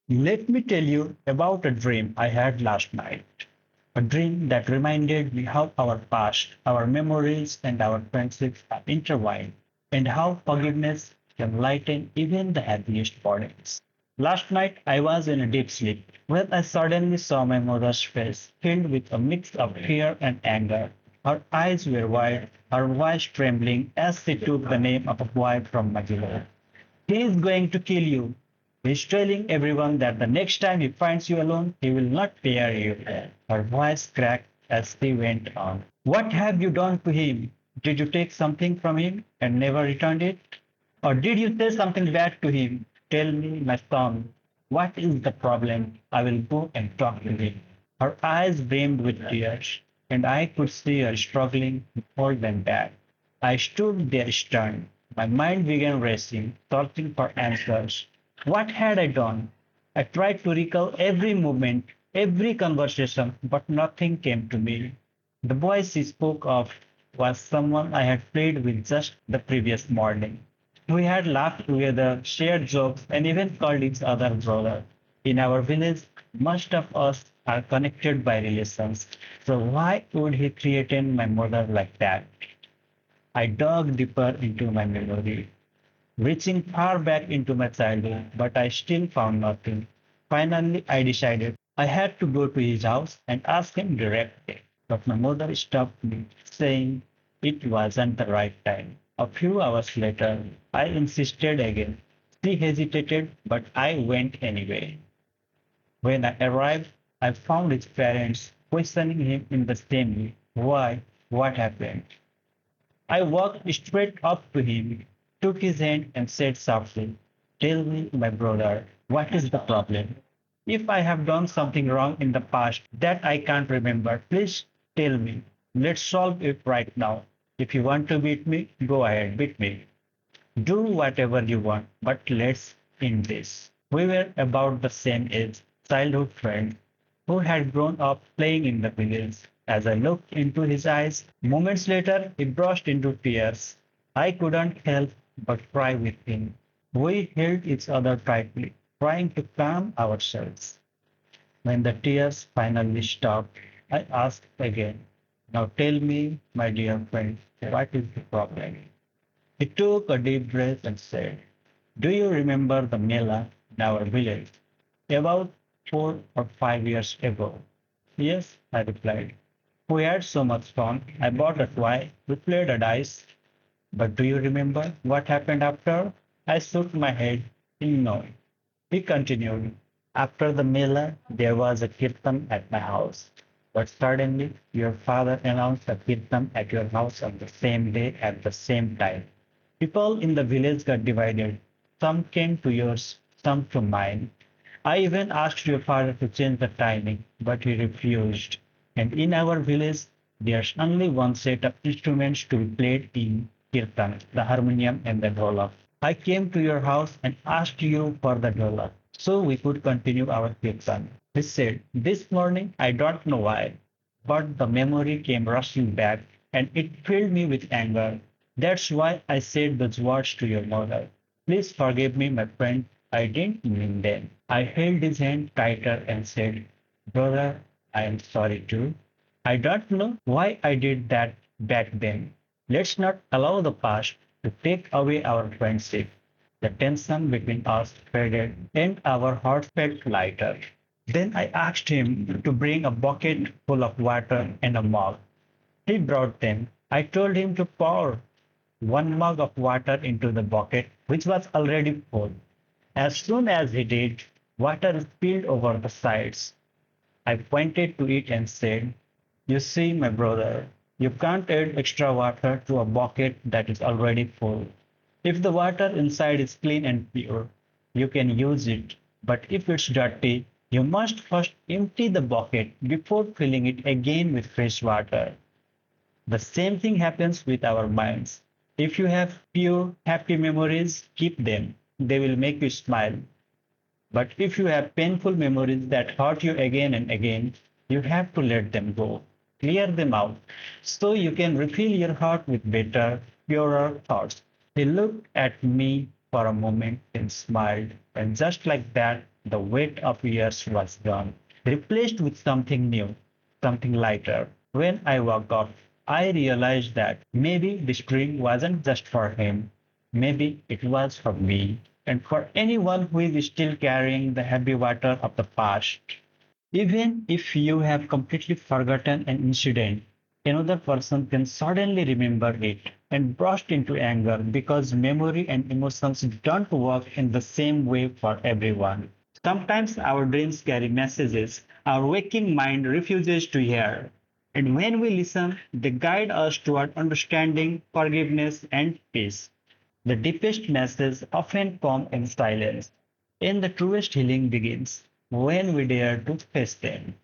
Let me tell you about a dream I had last night. A dream that reminded me how our past, our memories, and our friendships are intertwined, and how forgiveness can lighten even the heaviest burdens. Last night I was in a deep sleep when I suddenly saw my mother's face filled with a mix of fear and anger. Her eyes were wide, her voice trembling as she took the name of a boy from my below. He is going to kill you. He's telling everyone that the next time he finds you alone, he will not spare you. Her voice cracked as she went on. What have you done to him? Did you take something from him and never returned it? Or did you say something bad to him? Tell me, my son, what is the problem? I will go and talk to him. Her eyes brimmed with tears, and I could see her struggling to hold them back. I stood there stunned. My mind began racing, searching for answers. What had I done? I tried to recall every moment, every conversation, but nothing came to me. The boy she spoke of was someone I had played with just the previous morning. We had laughed together, shared jokes, and even called each other brother. In our village, most of us are connected by relations. So why would he threaten my mother like that? I dug deeper into my memory, reaching far back into my childhood, but I still found nothing. Finally, I decided I had to go to his house and ask him directly. But my mother stopped me, saying it wasn't the right time. A few hours later, I insisted again. She hesitated, but I went anyway. When I arrived, I found his parents questioning him in the same way. Why? What happened? I walked straight up to him, took his hand, and said softly, tell me, my brother, what is the problem? If I have done something wrong in the past that I can't remember, please tell me. Let's solve it right now. If you want to beat me, go ahead, beat me. Do whatever you want, but let's end this. We were about the same age, childhood friends, who had grown up playing in the village. As I looked into his eyes, moments later he burst into tears. I couldn't help but cry with him. We held each other tightly, trying to calm ourselves. When the tears finally stopped, I asked again, now tell me, my dear friend, what is the problem? He took a deep breath and said, do you remember the Mela in our village? About 4 or 5 years ago. Yes, I replied. We had so much fun. I bought a toy. We played a dice. But do you remember what happened after? I shook my head in no. He continued. After the Mela, there was a kirtan at my house. But suddenly, your father announced a kirtan at your house on the same day at the same time. People in the village got divided. Some came to yours, some to mine. I even asked your father to change the timing, but he refused. And in our village, there's only one set of instruments to be played in kirtan, the harmonium and the dholak. I came to your house and asked you for the dholak, so we could continue our kirtan. He said, this morning, I don't know why, but the memory came rushing back and it filled me with anger. That's why I said those words to your mother. Please forgive me, my friend. I didn't mean them. I held his hand tighter and said, brother, I am sorry too. I don't know why I did that back then. Let's not allow the past to take away our friendship. The tension between us faded and our hearts felt lighter. Then I asked him to bring a bucket full of water and a mug. He brought them. I told him to pour one mug of water into the bucket, which was already full. As soon as he did, water spilled over the sides. I pointed to it and said, you see, my brother, you can't add extra water to a bucket that is already full. If the water inside is clean and pure, you can use it. But if it's dirty, you must first empty the bucket before filling it again with fresh water. The same thing happens with our minds. If you have pure, happy memories, keep them. They will make you smile. But if you have painful memories that hurt you again and again, you have to let them go. Clear them out so you can refill your heart with better, purer thoughts. He looked at me for a moment and smiled, and just like that, The weight of years was gone, replaced with something new, something lighter. When I woke up, I realized that maybe this dream wasn't just for him. Maybe it was for me and for anyone who is still carrying the heavy water of the past. Even if you have completely forgotten an incident, another person can suddenly remember it and burst into anger because memory and emotions don't work in the same way for everyone. Sometimes our dreams carry messages our waking mind refuses to hear. And when we listen, they guide us toward understanding, forgiveness, and peace. The deepest messages often come in silence, and the truest healing begins when we dare to face them.